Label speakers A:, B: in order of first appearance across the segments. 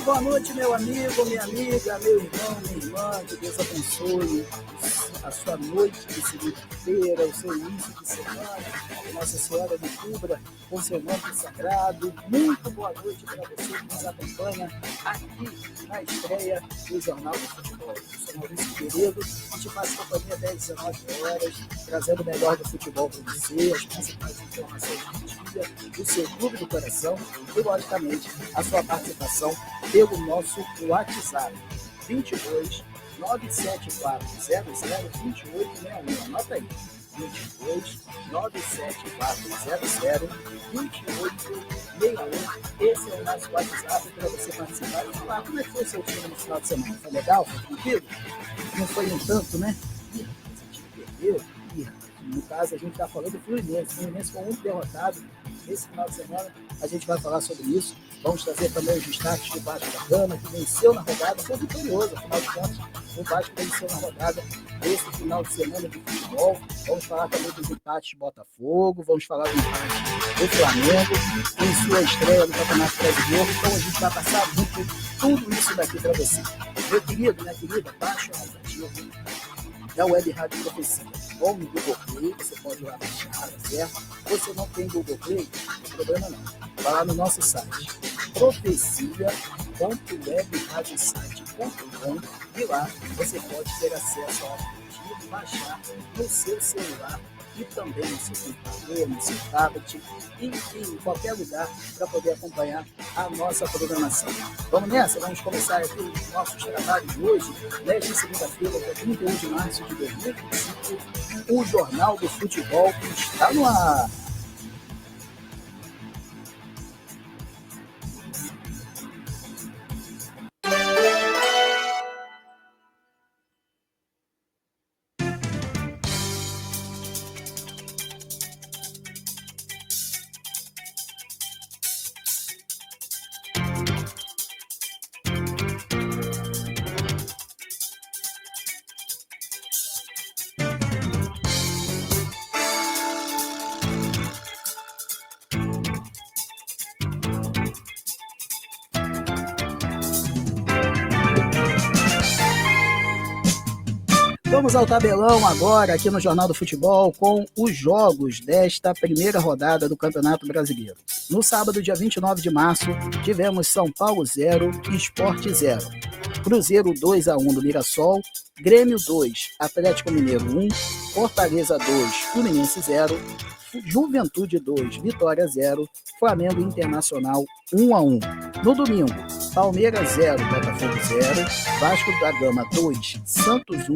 A: Muito boa noite, meu amigo, minha amiga, meu irmão, minha irmã. Que Deus abençoe a sua noite de segunda-feira, o seu início de semana. Que Nossa Senhora me cubra com seu manto sagrado. Muito boa noite para você que nos acompanha aqui na estreia do Jornal do Futebol. Eu sou Maurício Querido, a gente faz companhia até 19 horas, trazendo o melhor do futebol para você, as principais informações do dia, o seu clube do coração e, logicamente, a sua participação pelo nosso WhatsApp 22 974 00 2861. Anota aí, 22 974 00 2861. Esse é o nosso WhatsApp para você participar e falar como é que foi o seu time no final de semana. Foi legal? Foi tranquilo? Não foi um tanto, né? Ih, esse time perdeu. No caso, a gente está falando do Fluminense. O Fluminense foi muito derrotado nesse final de semana. A gente vai falar sobre isso. Vamos trazer também os destaques do Vasco da Gama, que venceu na rodada, foi vitorioso, afinal de contas. O Vasco venceu na rodada desse final de semana de futebol. Vamos falar também dos empates de Botafogo, vamos falar do empate do Flamengo, em sua estreia no Campeonato Brasileiro. Então a gente vai passar muito tudo isso daqui para você. Meu querido, minha querida, baixa o aplicativo da Web Rádio Profecia. Ou no Google Play, você pode ir lá baixar, certo? Você não tem Google Play, não tem problema não. Vai lá no nosso site, profecia.webradiosite.com, e lá você pode ter acesso ao aplicativo, baixar no seu celular e também no seu computador, no seu tablet, enfim, em qualquer lugar para poder acompanhar a nossa programação. Vamos nessa? Vamos começar aqui os nossos trabalhos de hoje, nesta segunda-feira, dia 31 de março de 2025, o Jornal do Futebol está no ar. Vamos ao tabelão agora aqui no Jornal do Futebol com os jogos desta primeira rodada do Campeonato Brasileiro. No sábado, dia 29 de março, tivemos São Paulo 0, Sport 0. Cruzeiro 2-1 do Mirassol, Grêmio 2, Atlético Mineiro 1, Fortaleza 2, Fluminense 0, Juventude 2, Vitória 0, Flamengo Internacional 1-1. No domingo, Palmeiras 0, Botafogo 0, Vasco da Gama 2, Santos 1,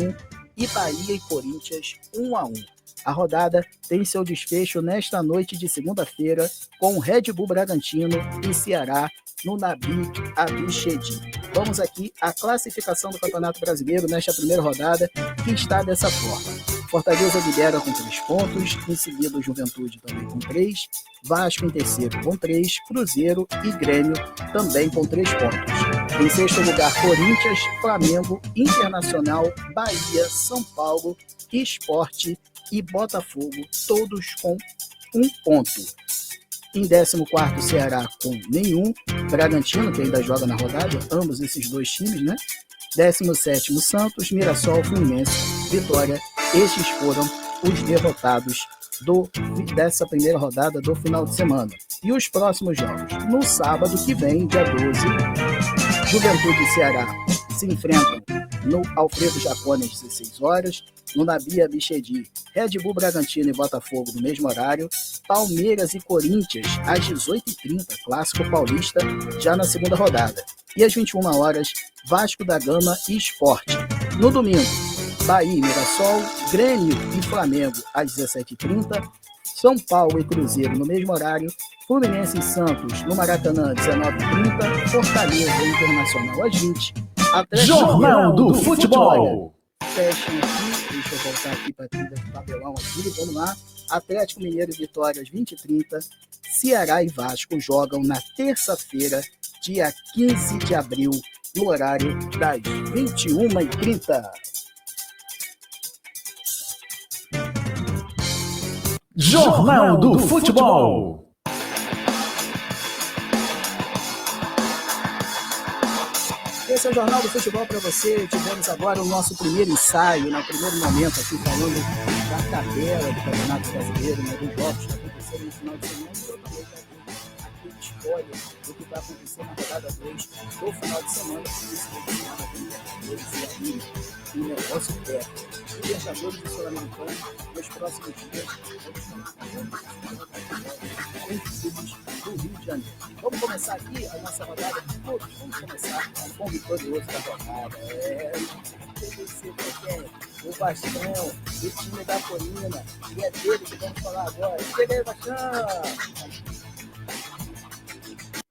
A: e Bahia e Corinthians 1-1. A rodada tem seu desfecho nesta noite de segunda-feira com Red Bull Bragantino e Ceará no Nabi Abichedi. Vamos aqui à classificação do Campeonato Brasileiro nesta primeira rodada, que está dessa forma. Fortaleza lidera com 3 pontos, em seguida o Juventude também com 3, Vasco em terceiro com 3, Cruzeiro e Grêmio também com 3 pontos. Em sexto lugar, Corinthians, Flamengo, Internacional, Bahia, São Paulo, Sport e Botafogo, todos com 1 ponto. Em 14º, Ceará com nenhum, Bragantino, que ainda joga na rodada, ambos esses dois times, né? 17º, Santos, Mirassol, Fluminense, Vitória. Estes foram os derrotados dessa primeira rodada do final de semana. E os próximos jogos? No sábado que vem, dia 12, Juventude e Ceará se enfrentam no Alfredo Jaconi às 16 horas, no Nabi Abichedi, Red Bull Bragantino e Botafogo no mesmo horário, Palmeiras e Corinthians às 18h30, clássico paulista, já na segunda rodada. E às 21 horas, Vasco da Gama e Sport. No domingo, Bahia e Mirassol, Grêmio e Flamengo às 17h30, São Paulo e Cruzeiro no mesmo horário, Fluminense e Santos no Maracanã 19h30, Fortaleza e Internacional às 20h.
B: Jornal do Futebol.
A: Fechem aqui, deixa eu voltar aqui para a trilha do tabelão aqui, vamos lá. Atlético Mineiro e Vitória às 20h30, Ceará e Vasco jogam na terça-feira, dia 15 de abril, no horário das 21h30.
B: Jornal do Futebol.
A: Esse é o Jornal do Futebol para você. Tivemos agora o nosso primeiro ensaio, no primeiro momento aqui, falando da tabela do Campeonato Brasileiro, né, dos jogos que aconteceram no final de semana. Eu também aqui escolha do que vai acontecer na rodada 2 do final de semana. E o negócio perto. Libertadores e Sul-Americano nos próximos dias em clubes do Rio de Janeiro. Vamos começar aqui a nossa rodada de todos. Vamos começar com o vitorioso da rodada. O Bastão, o time da Colina. E é dele que vamos falar agora. Chega aí, Bastão!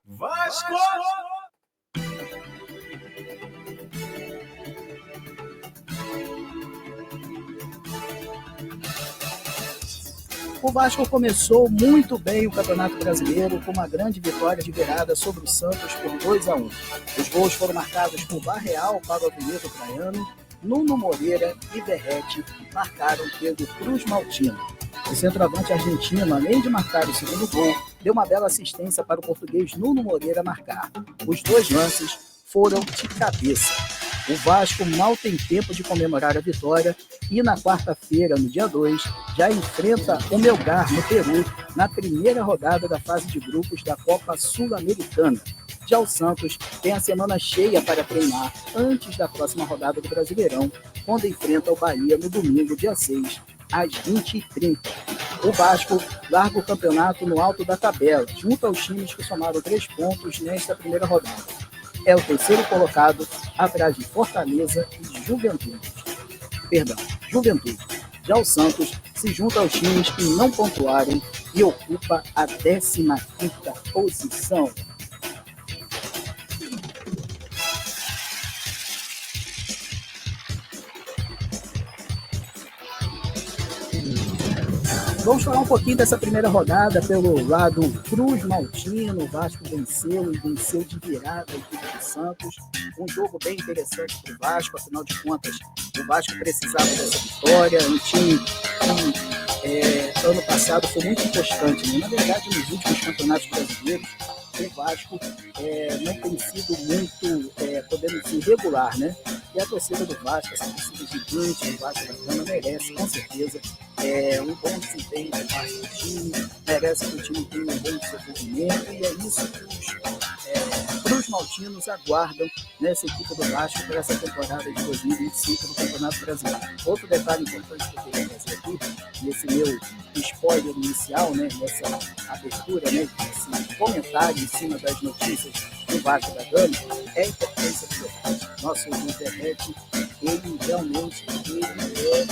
B: Vasco!
A: O Vasco começou muito bem o Campeonato Brasileiro com uma grande vitória de virada sobre o Santos por 2-1. Os gols foram marcados por Barreal para o Alvinegro Praiano, Nuno Moreira e Verrete marcaram pelo Cruz Maltino. O centroavante argentino, além de marcar o segundo gol, deu uma bela assistência para o português Nuno Moreira marcar. Os dois lances foram de cabeça. O Vasco mal tem tempo de comemorar a vitória e na quarta-feira, no dia 2, já enfrenta o Melgar, no Peru, na primeira rodada da fase de grupos da Copa Sul-Americana. Já o Santos tem a semana cheia para treinar antes da próxima rodada do Brasileirão, quando enfrenta o Bahia no domingo, dia 6, às 20h30. O Vasco larga o campeonato no alto da tabela, junto aos times que somaram 3 pontos nesta primeira rodada. É o terceiro colocado, atrás de Fortaleza e Juventude. Já o Santos se junta aos times que não pontuaram e ocupa a 15ª posição. Vamos falar um pouquinho dessa primeira rodada pelo lado Cruz Maltino. O Vasco venceu de virada a equipe do Santos. Um jogo bem interessante para o Vasco, afinal de contas, o Vasco precisava dessa vitória. Um time que ano passado foi muito importante, né? Na verdade, nos últimos campeonatos brasileiros, o Vasco não tem sido muito, podemos dizer, regular, né? E a torcida do Vasco, essa torcida gigante do Vasco da Gama, merece, com certeza, um bom desempenho da parte do time, merece que o time tenha um bom desenvolvimento, e é isso que os maltinos aguardam nessa equipe do Vasco para essa temporada de 2025 do Campeonato Brasileiro. Outro detalhe importante que eu queria fazer aqui, nesse meu spoiler inicial, né, nessa abertura, né, esse comentário em cima das notícias do Vasco da Gama, é a importância do Verrete. Nosso Verrete, ele realmente é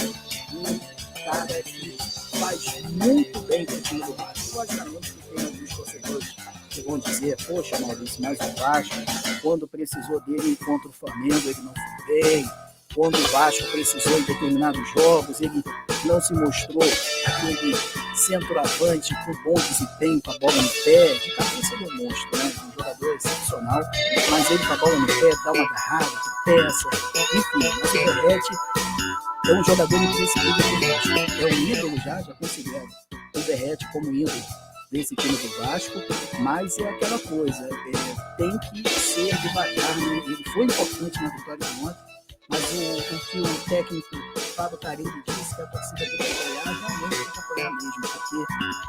A: um cara que faz muito bem para o time do Vasco. Logicamente que tem alguns torcedores que vão dizer, poxa, Maurício, mas o Vasco, quando precisou dele contra o Flamengo, ele não foi bem. Quando o Vasco precisou em determinados jogos, ele não se mostrou aquele centroavante com bom desempenho, com a bola no pé. De cabeça do monstro, né? Um jogador excepcional, mas ele com a bola no pé, dá uma agarrada, tropeça, enfim. Mas o Verrete é um jogador imprescindível do Vasco. É um ídolo já considero o Verrete como ídolo desse time do Vasco, mas é aquela coisa, tem que ser devagar, né? Ele foi importante na vitória de ontem, mas o que o técnico Fábio Carilli disse que a torcida tem que apoiar, realmente tem que apoiar mesmo, porque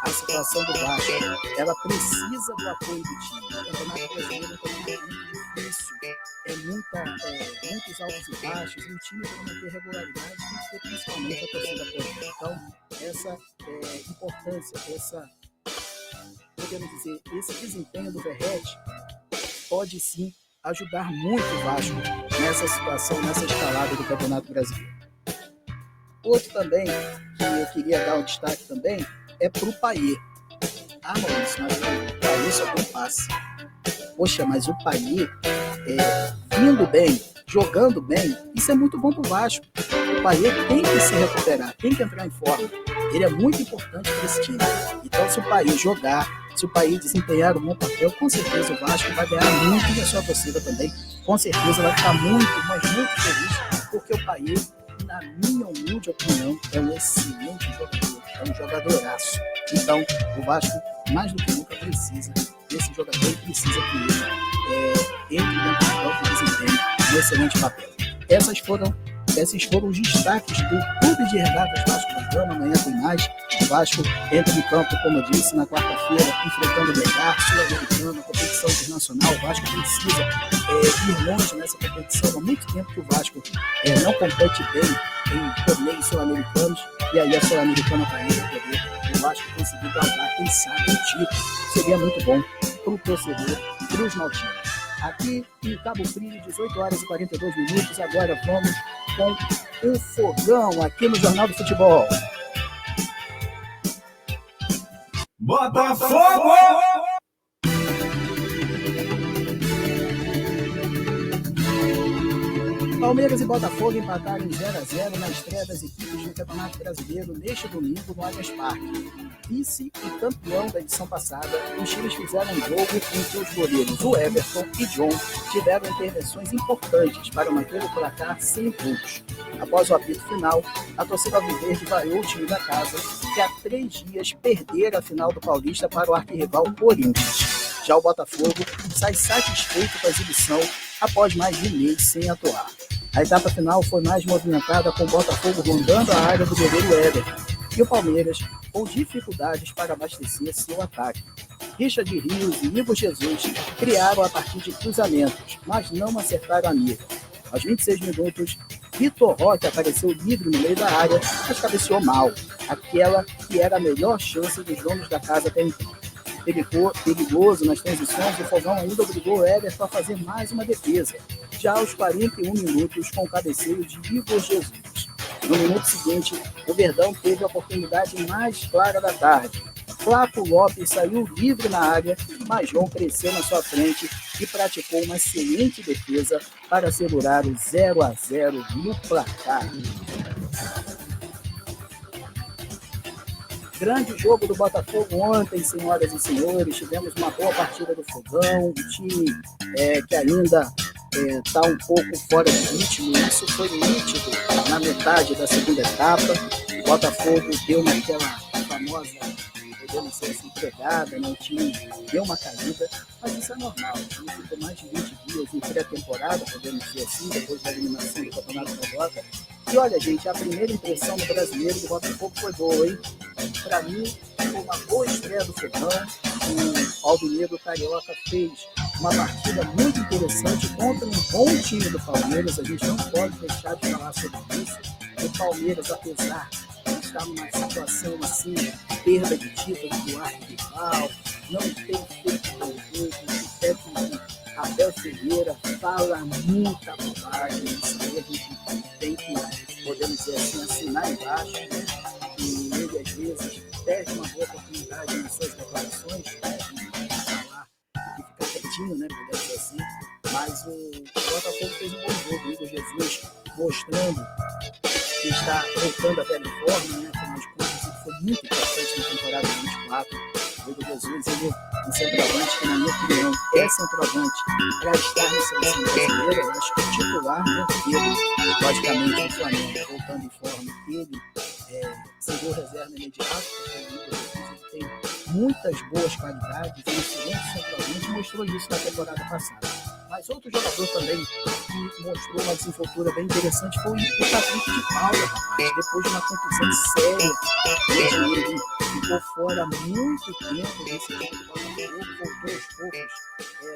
A: a situação do Vasco, ela precisa do apoio do time. O Campeonato Brasileiro é muito difícil, muitos altos e baixos, e o time para manter regularidade tem que ter principalmente a torcida apoiando. Então, essa importância, podemos dizer, esse desempenho do Verrete pode sim ajudar muito o Vasco nessa situação, nessa escalada do Campeonato Brasileiro. Outro também que eu queria dar um destaque também é para o Payet. Ah, Maurício, mas o Payet só tem passe. Poxa, mas o Payet vindo bem, jogando bem, isso é muito bom para o Vasco. O Payet tem que se recuperar, tem que entrar em forma. Ele é muito importante para esse time. Então, se o Payet jogar, se o Payet desempenhar um bom papel, com certeza o Vasco vai ganhar muito, e a sua torcida também, com certeza vai ficar muito, mas muito feliz, porque o Payet, na minha humilde opinião, é um excelente jogador, é um jogadoraço. Então, o Vasco, mais do que nunca, precisa desse jogador e precisa que ele entre dentro do campo e desempenhe um excelente papel. Esses foram os destaques do Clube de Regatas Vasco da Gama. Amanhã tem mais. O Vasco entra em campo, como eu disse, na quarta-feira, enfrentando o Melgar, Sul-Americana, competição internacional. O Vasco precisa ir longe nessa competição. Há muito tempo que o Vasco não compete bem em torneios sul-americanos, e aí a Sul-Americana está indo poder o Vasco conseguir galgar, quem sabe, um título. Seria muito bom para o torcedor, para os maltinos. Aqui em Cabo Frio, 18 horas e 42 minutos. Agora vamos com o Fogão aqui no Jornal do Futebol.
B: Botafogo!
A: Palmeiras e Botafogo empataram em 0-0 na estreia das equipes no Campeonato Brasileiro neste domingo no Allianz Parque. Vice e campeão da edição passada, os times fizeram um jogo em que os goleiros, o Everton e John, tiveram intervenções importantes para manter o placar sem gols. Após o apito final, a torcida alviverde vaiou o time da casa, que há 3 dias perdera a final do Paulista para o arquirrival Corinthians. Já o Botafogo sai satisfeito com a exibição após mais de um mês sem atuar. A etapa final foi mais movimentada, com o Botafogo rondando a área do goleiro Everton e o Palmeiras com dificuldades para abastecer seu ataque. Richard Rios e Igor Jesus criaram a partir de cruzamentos, mas não acertaram a mira. Aos 26 minutos, Vitor Roque apareceu livre no meio da área, mas cabeceou mal, aquela que era a melhor chance dos donos da casa até então. Perigoso nas transições, o Fogão ainda obrigou o Everton a fazer mais uma defesa, já aos 41 minutos com o cabeceio de Igor Jesus. No minuto seguinte, o Verdão teve a oportunidade mais clara da tarde. Flaco Lopes saiu livre na área, mas João cresceu na sua frente e praticou uma excelente defesa para segurar o 0-0 no placar. Grande jogo do Botafogo ontem, senhoras e senhores. Tivemos uma boa partida do Fogão, um time que ainda está um pouco fora do ritmo. Isso foi nítido na metade da segunda etapa. O Botafogo deu naquela famosa, podemos ser assim, pegada, né? O time deu uma caída, mas isso é normal. O time ficou mais de 20 dias em pré-temporada, podemos dizer assim, depois da eliminação do Campeonato Carioca. E olha, gente, a primeira impressão do brasileiro do Botafogo foi boa, hein? Para mim, foi uma boa estreia do Fogão. O Alvinegro Carioca fez uma partida muito interessante contra um bom time do Palmeiras. A gente não pode deixar de falar sobre isso. O Palmeiras, apesar de estar numa situação assim, perda de título do arquirrival, não tem feito bom jogo. O técnico Abel Ferreira fala muita bobagem. Isso aí a gente tem que, podemos dizer assim, assinar embaixo. E ele, às vezes, perde uma boa oportunidade nas suas declarações, né, de falar e ficar quietinho, né, podemos dizer assim. Mas o Botafogo fez um bom jogo. O Igor Jesus mostrando que está voltando à velha forma, né, afinal de contas, isso foi muito importante na temporada de 24. O Igor Jesus, ele é um centroavante que, na minha opinião, é centroavante para estar na seleção brasileira. Eu acho que o titular, né, ele, logicamente, o Flamengo voltando em forma, ele seria o reserva imediato, porque o Igor Jesus tem muitas boas qualidades, um excelente centroavante, mostrou isso na temporada passada. Mas outro jogador também que mostrou uma desenvoltura bem interessante foi o Patrick de Paula, rapaz. Depois de uma contusão séria, ele ficou fora há muito tempo desse time do Botafogo, voltou aos poucos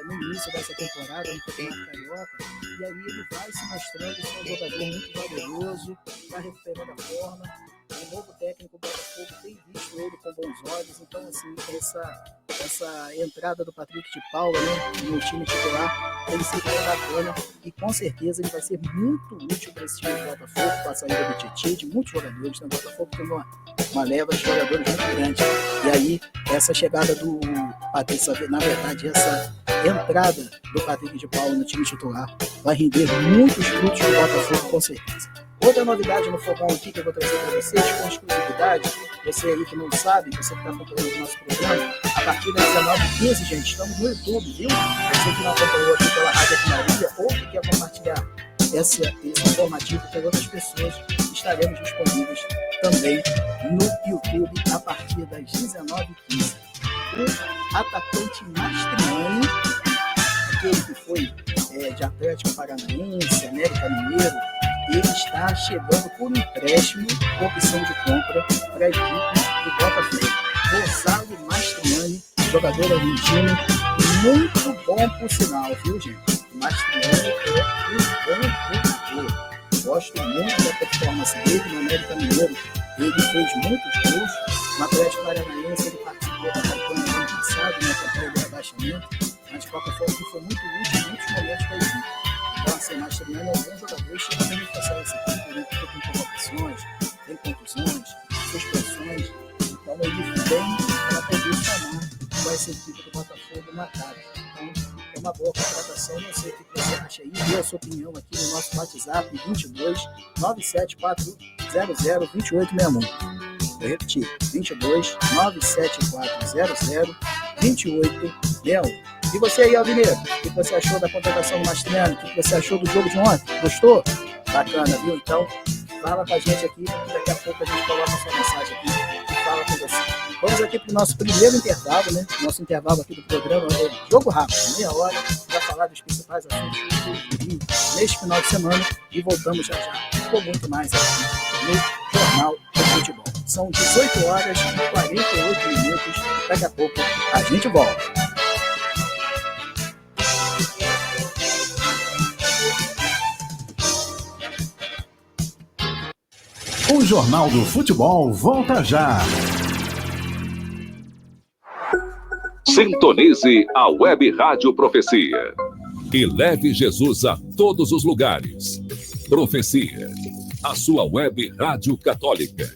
A: no início dessa temporada no Campeonato Carioca, e aí ele vai se mostrando ser um jogador muito valoroso, está recuperando a forma. O novo técnico do Botafogo tem visto ele com bons olhos, então assim, essa entrada do Patrick de Paula, né, no time titular tem sido bem bacana, e com certeza ele vai ser muito útil para esse time do Botafogo, com a saída do Tietê, de muitos jogadores. O Botafogo tem uma leva de jogadores muito grande, e aí essa chegada do Patrick, na verdade essa entrada do Patrick de Paula no time titular vai render muitos frutos do Botafogo, com certeza. Outra novidade no Fogão aqui que eu vou trazer para vocês, com exclusividade, você aí que não sabe, você que está acompanhando o nosso programa, a partir das 19h15, gente, estamos no YouTube, viu? Você que não acompanhou aqui pela Rádio Aquinaria ou que quer compartilhar esse informativo com outras pessoas, estaremos disponíveis também no YouTube a partir das 19h15. o atacante Mastriani, aquele que foi de Atlético Paranaense, América Mineiro, ele está chegando por empréstimo, com opção de compra para a equipe do Botafogo. Gonçalo Mastriani, jogador argentino, muito bom por sinal, viu, gente? Mastriani é um bom jogador. Gosto muito da performance dele no América Mineiro. Ele fez muitos gols. No Atlético Paranaense ele participou da campanha do ano passado, na campanha do rebaixamento, mas o Botafogo foi muito útil em muitos momentos para a equipe. Então, assim, Mastriani é um bom jogador e chega a beneficiar essa equipe, né? Porque tem convocações, tem contusões, suspensões. Então, ele vem para poder somar com essa equipe do Botafogo no ataque. Então, é uma boa contratação. Não sei o que você acha aí. Dê a sua opinião aqui no nosso WhatsApp 22 97400 2861. Vou repetir: 22 97400 2861. E você aí, Alvineiro, o que você achou da contratação do Mastriani? O que você achou do jogo de ontem? Gostou? Bacana, viu? Então, fala com a gente aqui, daqui a pouco a gente coloca a sua mensagem aqui e fala com você. Vamos aqui para o nosso primeiro intervalo, né? Nosso intervalo aqui do programa é jogo rápido, meia hora, para falar dos principais assuntos do Rio neste final de semana e voltamos já com muito mais aqui no Jornal do Futebol. São 18 horas e 48 minutos, daqui a pouco a gente volta.
B: O Jornal do Futebol volta já.
C: Sintonize a Web Rádio Profecia e leve Jesus a todos os lugares. Profecia, a sua web rádio católica.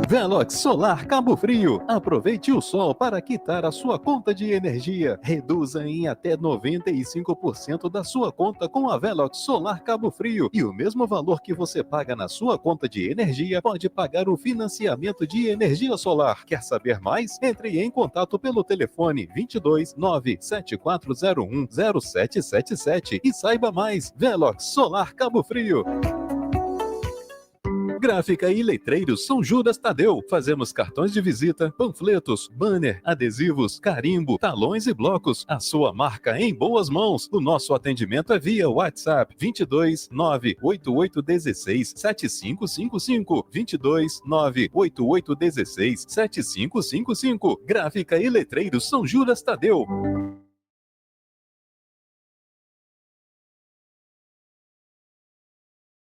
D: Velox Solar Cabo Frio. Aproveite o sol para quitar a sua conta de energia. Reduza em até 95% da sua conta com a Velox Solar Cabo Frio. E o mesmo valor que você paga na sua conta de energia, pode pagar o financiamento de energia solar. Quer saber mais? Entre em contato pelo telefone 22 97401 0777 e saiba mais. Velox Solar Cabo Frio. Gráfica e Letreiros São Judas Tadeu. Fazemos cartões de visita, panfletos, banner, adesivos, carimbo, talões e blocos. A sua marca em boas mãos. O nosso atendimento é via WhatsApp 22 98816 7555 22 98816 7555. Gráfica e Letreiros São Judas Tadeu.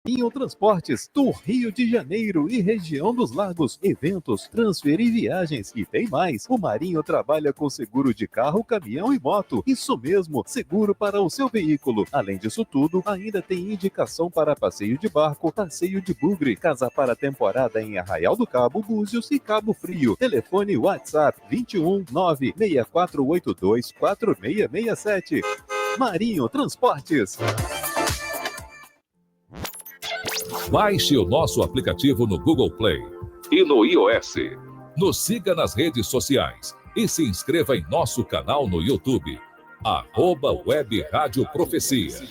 D: Marinho Transportes, do Rio de Janeiro e região dos Lagos, eventos, transfer e viagens e tem mais. O Marinho trabalha com seguro de carro, caminhão e moto. Isso mesmo, seguro para o seu veículo. Além disso tudo, ainda tem indicação para passeio de barco, passeio de bugre, casa para temporada em Arraial do Cabo, Búzios e Cabo Frio. Telefone WhatsApp 21 96482 4667. Marinho Transportes.
C: Baixe o nosso aplicativo no Google Play e no iOS. Nos siga nas redes sociais e se inscreva em nosso canal no YouTube. @Web Rádio Profecia.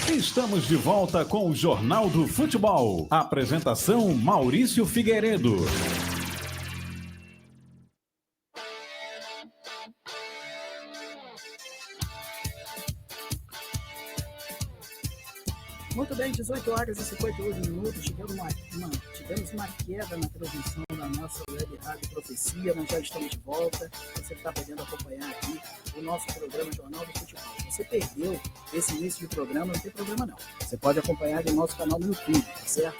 B: Estamos de volta com o Jornal do Futebol. Apresentação Maurício Figueiredo.
A: Muito bem, 18 horas e 58 minutos. Tivemos uma queda na transmissão da nossa Web Rádio Profecia, mas já estamos de volta. Você está podendo acompanhar aqui o nosso programa Jornal do Futebol. Você perdeu esse início de programa, não tem problema não. Você pode acompanhar no nosso canal no YouTube, tá certo?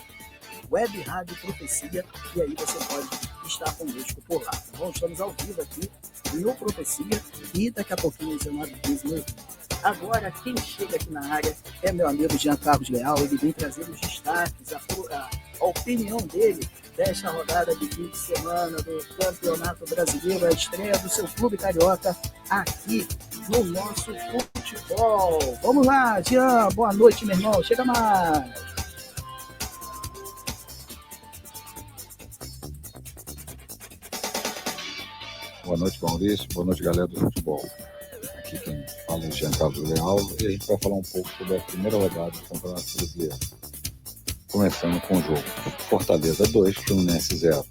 A: Web Rádio Profecia, e aí você pode estar conosco por lá, tá bom? Estamos ao vivo aqui no Profecia e daqui a pouquinho, 19h15 no YouTube. Agora, quem chega aqui na área é meu amigo Jean Carlos Leal. Ele vem trazer os destaques, a opinião dele desta rodada de fim de semana do Campeonato Brasileiro, a estreia do seu clube carioca aqui no nosso futebol. Vamos lá, Jean, boa noite, meu irmão, chega mais.
E: Boa noite, Maurício, boa noite, galera do futebol. Aqui quem fala é Jean Carlos Leal e a gente vai falar um pouco sobre a primeira rodada do Campeonato Brasileiro. Começando com o jogo. Fortaleza 2, Fluminense 0.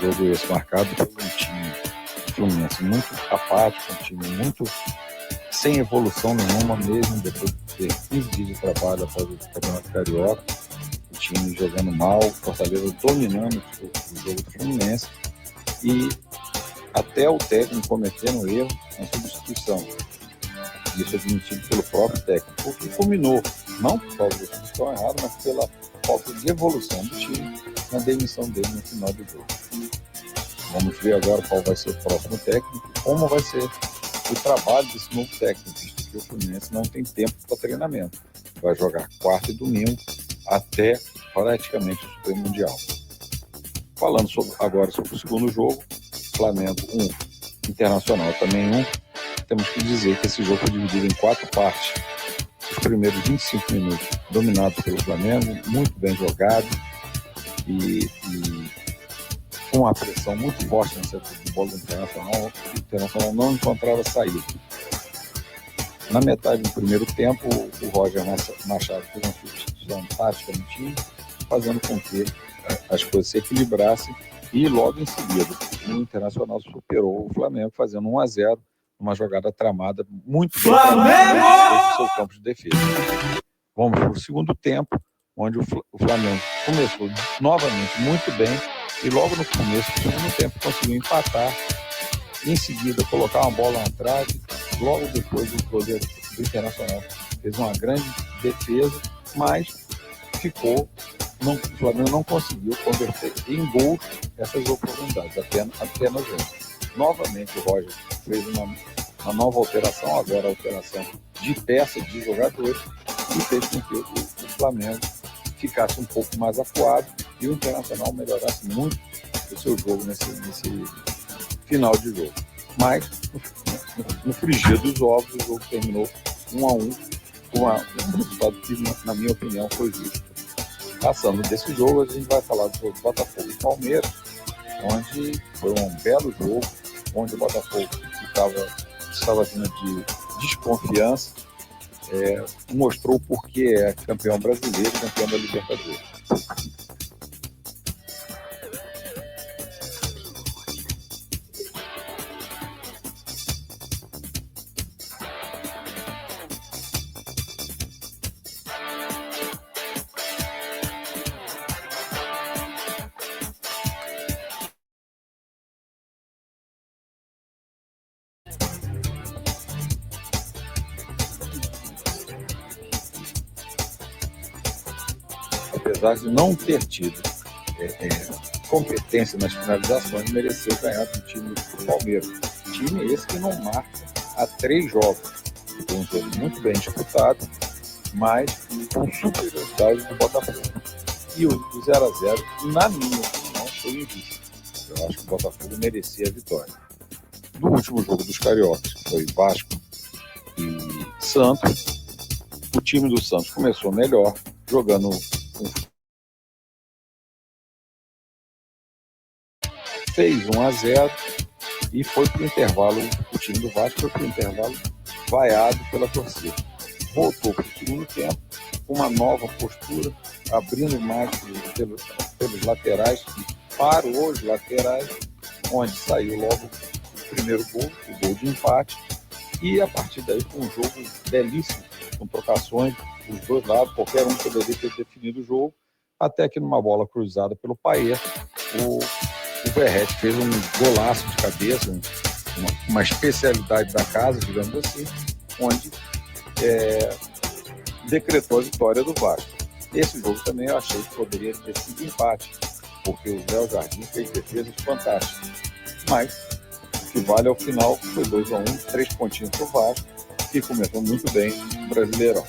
E: Jogo esse marcado por um time Fluminense muito apático, um time muito sem evolução nenhuma, mesmo depois de ter 15 dias de trabalho após o Campeonato Carioca. O time jogando mal, Fortaleza dominando o jogo do Fluminense e até o técnico cometendo um erro na substituição. Isso admitido pelo próprio técnico, o que culminou, não por causa da substituição errada, mas pela falta de evolução do time na demissão dele no final do jogo. Vamos ver agora qual vai ser o próximo técnico, como vai ser o trabalho desse novo técnico, visto que o Fluminense não tem tempo para treinamento. Vai jogar quarta e domingo até praticamente o Super Mundial. Falando agora sobre o segundo jogo, Flamengo 1, Internacional também 1, temos que dizer que esse jogo foi dividido em 4 partes. Os primeiros 25 minutos dominados pelo Flamengo, muito bem jogado e com uma pressão muito forte no setor de bola do Internacional. O Internacional não encontrava saída. Na metade do primeiro tempo, o Roger Machado fez uma substituição tática no time, fazendo com que as coisas se equilibrassem e logo em seguida o Internacional superou o Flamengo, fazendo 1-0, uma jogada tramada muito bem no seu campo de defesa. Vamos para o segundo tempo, onde o Flamengo começou novamente muito bem e logo no começo do segundo tempo conseguiu empatar, em seguida colocar uma bola na trave, logo depois o goleiro do Internacional fez uma grande defesa, mas o Flamengo não conseguiu converter em gols essas oportunidades, apenas uma. Novamente o Roger fez uma nova alteração, agora a alteração de peças de jogadores, e fez com que o Flamengo ficasse um pouco mais acuado e o Internacional melhorasse muito o seu jogo nesse final de jogo. Mas, no frigir dos ovos, o jogo terminou 1-1, com um resultado que, na minha opinião, foi justo. Passando desse jogo, a gente vai falar do jogo Botafogo e Palmeiras, onde foi um belo jogo, onde o Botafogo estava vindo de desconfiança, mostrou porque é campeão brasileiro, campeão da Libertadores. Apesar de não ter tido competência nas finalizações, mereceu ganhar do time do Palmeiras. Time esse que não marca há 3 jogos. Foi um jogo muito bem disputado, mas com superioridade do Botafogo. E o 0-0, na minha opinião, foi injusto. Eu acho que o Botafogo merecia a vitória. No último jogo dos Cariocas, que foi Vasco e Santos, o time do Santos começou melhor, jogando fez 1-0 e foi para o intervalo. O time do Vasco foi para o intervalo vaiado pela torcida. Voltou para o segundo tempo com uma nova postura, abrindo mais pelos laterais e parou os laterais, onde saiu logo o primeiro gol, o gol de empate, e a partir daí foi um jogo belíssimo, com trocações dos dois lados, qualquer um poderia ter definido o jogo, até que numa bola cruzada pelo Payet, o Verratti fez um golaço de cabeça, uma especialidade da casa, digamos assim, onde decretou a vitória do Vasco. Esse jogo também eu achei que poderia ter sido empate, porque o Léo Jardim fez defesas fantásticas. Mas o que vale ao final foi 2-1, 3 pontinhos para o Vasco, que começou muito bem no Brasileirão.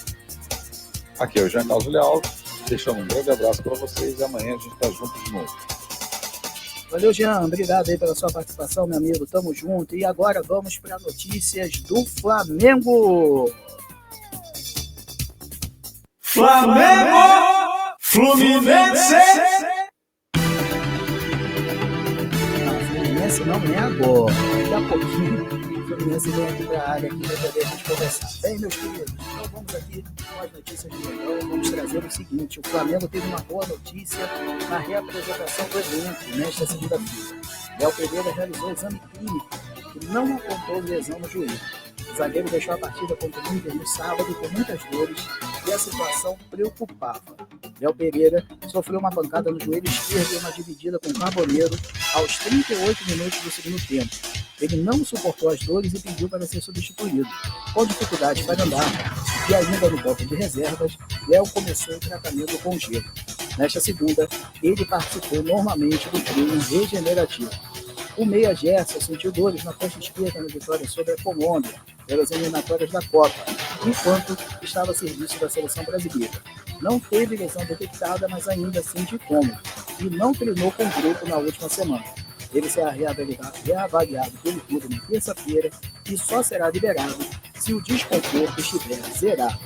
E: Aqui é o Jean Carlos Leal, deixando um grande abraço para vocês e amanhã a gente está junto de novo.
A: Valeu, Jean. Obrigado aí pela sua participação, meu amigo. Tamo junto. E agora vamos para notícias do Flamengo.
B: Flamengo! Fluminense!
A: Não, Fluminense não é agora. Daqui a pouquinho. do Fluminense vem aqui para a área aqui para poder a gente conversar. Bem, meus queridos, então vamos aqui com as notícias do Mengão. Vamos trazer o seguinte: o Flamengo teve uma boa notícia na reapresentação do elenco nesta segunda-feira. Léo Pereira realizou o exame clínico que não apontou lesão no joelho. O zagueiro deixou a partida contra o Inter no sábado com muitas dores e a situação preocupava. Léo Pereira sofreu uma pancada no joelho esquerdo e uma dividida com o Carboneiro aos 38 minutos do segundo tempo. Ele não suportou as dores e pediu para ser substituído. Com dificuldade para andar e ainda no banco de reservas, Léo começou o tratamento com gelo. Nesta segunda, ele participou normalmente do treino regenerativo. O meia Gerson sentiu dores na coxa esquerda na vitória sobre a Colômbia, pelas eliminatórias da Copa, enquanto estava a serviço da seleção brasileira. Não teve lesão detectada, mas ainda sente incômodo, e não treinou com o grupo na última semana. Ele será reavaliado pelo clube na terça-feira e só será liberado se o desconforto estiver zerado.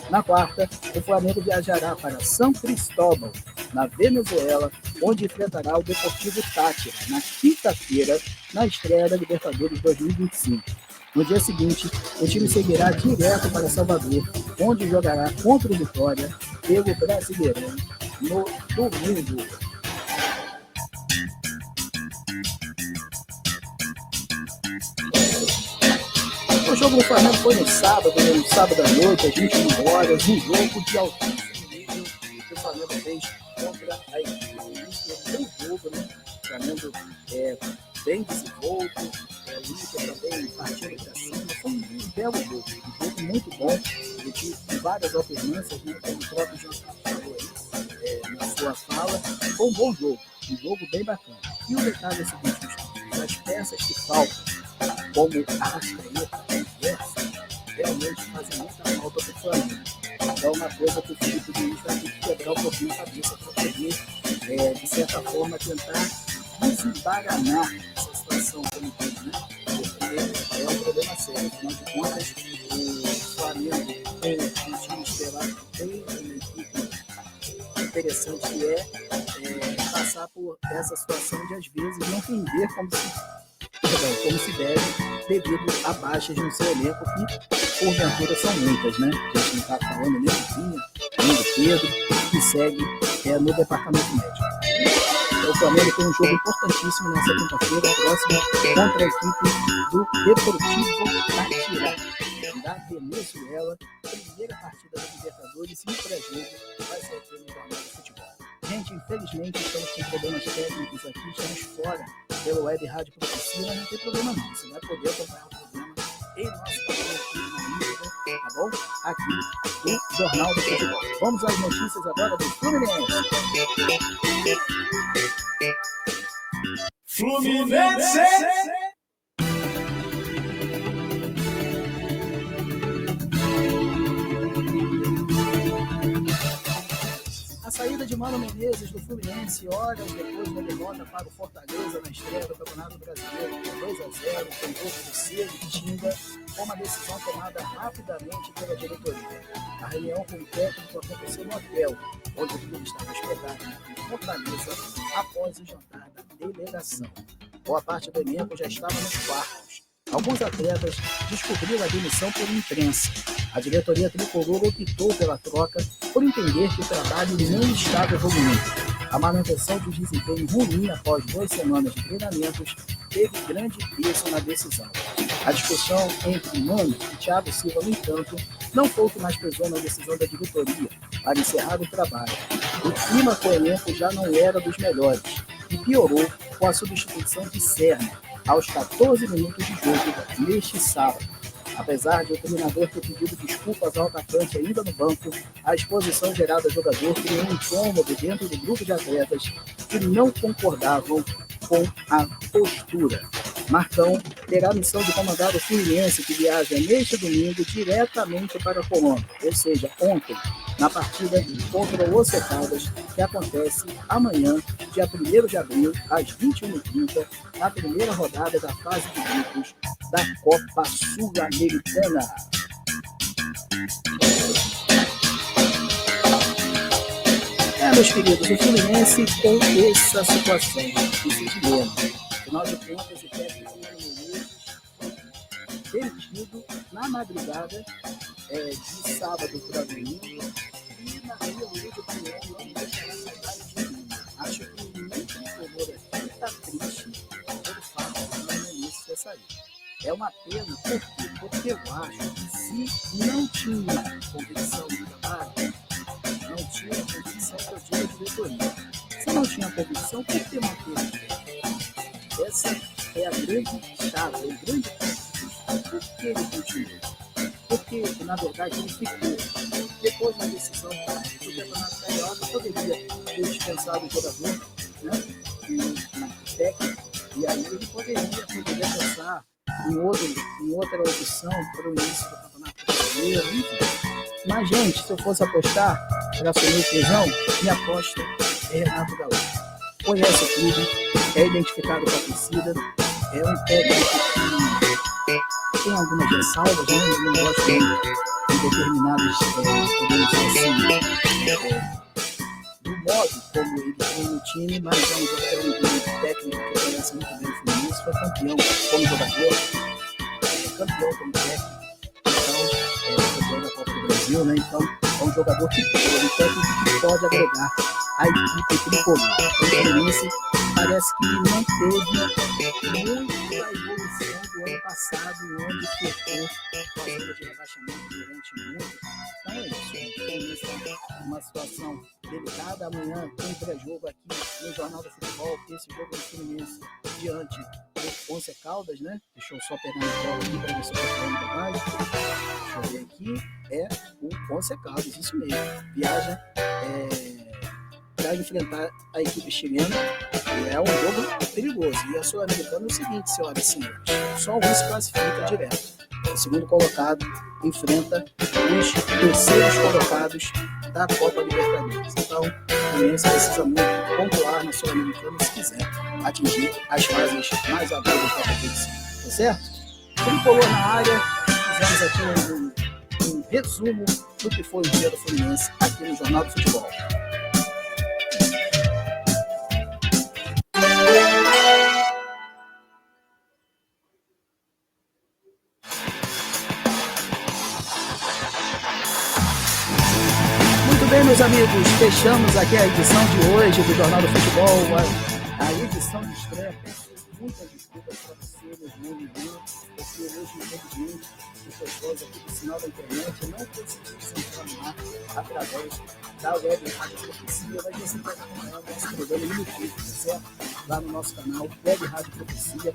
A: Na quarta, o Flamengo viajará para São Cristóbal, na Venezuela, onde enfrentará o Deportivo Táchira, na quinta-feira, na estreia da Libertadores 2025. No dia seguinte, o time seguirá direto para Salvador, onde jogará contra o Vitória pelo Brasileirão no domingo. O jogo do Flamengo foi no sábado à noite, às 21 horas, um jogo de altíssimo nível que o Flamengo fez contra a equipe do Inter. Bem jogo, né? O Flamengo bem desenvolto, o Inter também partindo para cima. Foi um belo jogo, um jogo muito bom. Ele tinha várias alternâncias, né? Como o próprio João falou aí na sua fala. Foi um bom jogo, um jogo bem bacana. E o detalhe é o seguinte, as peças que faltam, como a Arrascaeta e o Gerson, realmente fazem muita falta para o Flamengo. Então, uma coisa que o Felipe Luiz vai ter que quebrar um pouquinho a cabeça para poder, de certa forma, tentar desembaranar essa situação como tem, né? Porque é um problema sério. Afinal de contas, o Flamengo tem um time esperado, tem uma equipe interessante que é passar por essa situação de, às vezes, não render como se deve, devido a baixas no seu elenco, que porventura são muitas, né? A gente não está falando nem do Vinha, nem do Pedro, que segue no departamento médico. O Flamengo tem um jogo importantíssimo nessa quinta-feira, próxima, contra a equipe do Deportivo Táchira, da Venezuela, primeira partida da Libertadores, e o pré-jogo vai ser aqui no Jornal do Futebol. Gente, infelizmente estamos com problemas técnicos aqui, estamos fora pelo Web Rádio Professora, mas não tem problema não, você vai poder acompanhar o programa em nosso canal aqui no Insta, tá bom? Aqui no Jornal do Futebol. Vamos às notícias agora do Fluminense.
F: Fluminense!
A: A saída de Mano Menezes do Fluminense horas depois da derrota para o Fortaleza na estreia do Campeonato Brasileiro por 2-0, com o gol do Cedo e Tinga, foi uma decisão tomada rapidamente pela diretoria. A reunião com o técnico aconteceu no hotel, onde o clube estava hospedado em Fortaleza após o jantar da delegação. Boa parte do elenco já estava nos quartos. Alguns atletas descobriram a demissão por imprensa. A diretoria tricolor optou pela troca por entender que o trabalho não estava evoluindo. A manutenção de um desempenho ruim após 2 semanas de treinamentos teve grande peso na decisão. A discussão entre Mano e Thiago Silva, no entanto, não foi o que mais pesou na decisão da diretoria para encerrar o trabalho. O clima com o elenco já não era dos melhores e piorou com a substituição de Serna aos 14 minutos de jogo neste sábado. Apesar de o treinador ter pedido desculpas ao atacante ainda no banco, a exposição gerada ao jogador criou um incômodo dentro do grupo de atletas que não concordavam com a postura. Marcão terá a missão de comandar o Fluminense, que viaja neste domingo diretamente para a Colômbia, ou seja, ontem, na partida contra o Os Caldas, que acontece amanhã, dia 1º de abril, às 21h30, na primeira rodada da fase de grupos da Copa Sul-Americana. Meus queridos, o Fluminense com essa situação, esse dilema. Afinal de contas, o técnico perdido na madrugada de sábado para domingo, e na minha humilde opinião não deixará saudade de mim. Acho que muito tricolor aqui está triste pelo fato de não início sair. É uma pena, porque eu acho que se não tinha convicção do trabalho, não tinha convicção que eu digo a diretoria. Se não tinha convicção, por que manter? Essa é a grande chave, o grande ponto. Por que ele continuou? Porque, na verdade, ele ficou. Depois da decisão do Campeonato Carioca, poderia ter dispensado o jogador, né, e técnico, e aí ele poderia pensar em outra opção para o início do Campeonato Brasileiro. Mas, gente, se eu fosse apostar para assumir o prisão, minha aposta é Renato Gaúcho. Conhece o clube, é identificado com a torcida, é um técnico que tem algumas ressalvas, né? Eu não gosto de determinadas, do modo como ele tem no time, mas é um jogador técnico que conhece muito bem o Fluminense, foi campeão como jogador, campeão como técnico, então, campeão da Copa do Brasil, né? Então, é um jogador que pode agregar a equipe tricolor. O Fluminense parece que não teve muita evolução do ano passado, onde ficou com a zona de rebaixamento durante muito. Então é isso. O Fluminense está numa situação delicada. Amanhã tem pré-jogo aqui no Jornal do Futebol, que esse jogo do Fluminense diante do Once Caldas, né? Deixa eu só pegar na tela aqui para ver se eu estou falando mais. Deixa eu ver aqui. É o Once Caldas, isso mesmo. Viaja para enfrentar a equipe chilena, e é um jogo perigoso. E a Sul-Americana é o seguinte, senhoras e senhores, só um se classifica direto. O segundo colocado enfrenta os terceiros colocados da Copa Libertadores. Então, o Fluminense precisa muito pontuar na Sul-Americana se quiser atingir as fases mais agudas da competição. Tá certo? Tricolor na área, fizemos aqui um resumo do que foi o dia do Fluminense aqui no Jornal do Futebol. Bem, meus amigos, fechamos aqui a edição de hoje do Jornal do Futebol, a edição de estreia. Peço muitas desculpas para você, meu irmão, porque hoje, infelizmente, as pessoas aqui do sinal da internet não conseguiram se informar através da web Rádio Profecia, mas você pode acompanhar o nosso programa no YouTube, tá certo? Lá no nosso canal Web Rádio Profecia,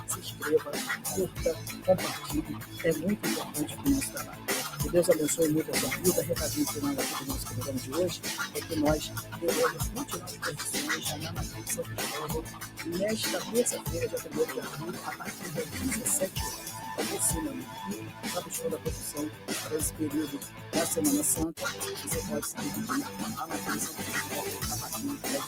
A: se inscreva, curta, compartilhe, é muito importante para o nosso trabalho. Que Deus abençoe muito a sua vida. Recadinho final aqui do nosso programa de hoje é que nós teremos continuar as transmissões na Matriz São Paulo nesta terça-feira, dia 1º de abril, a partir das 17 horas. Então, você, meu amigo, que está buscando a profissão para esse período da Semana Santa, você pode se dirigir à Matriz São Paulo a partir das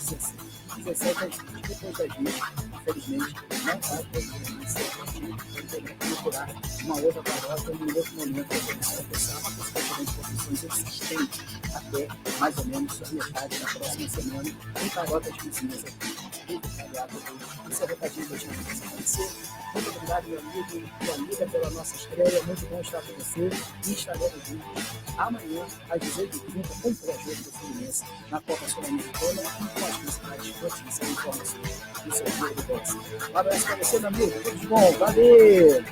A: 17 às 20. Depois das 20, infelizmente, não vai poder ser atendido, vai ter que procurar uma outra paróquia em um outro momento para poder começar a possibilidade de profissões existentes até mais ou menos a metade da próxima semana em paróquias vizinhas aqui. Esse é o recadinho que eu tinha para você. Muito obrigado, meu amigo e amiga, pela nossa estreia. Muito bom estar com você e estaremos juntos amanhã às 18h30 com o pré-jogo do Fluminense na Copa Sul-Americana e com as principais notícias e informações do seu jogo de boxe. Um abraço para você, meu amigo. Tudo de bom. Valeu!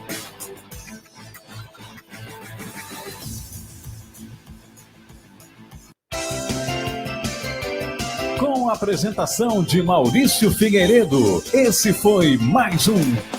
B: Com a apresentação de Maurício Figueiredo, esse foi mais um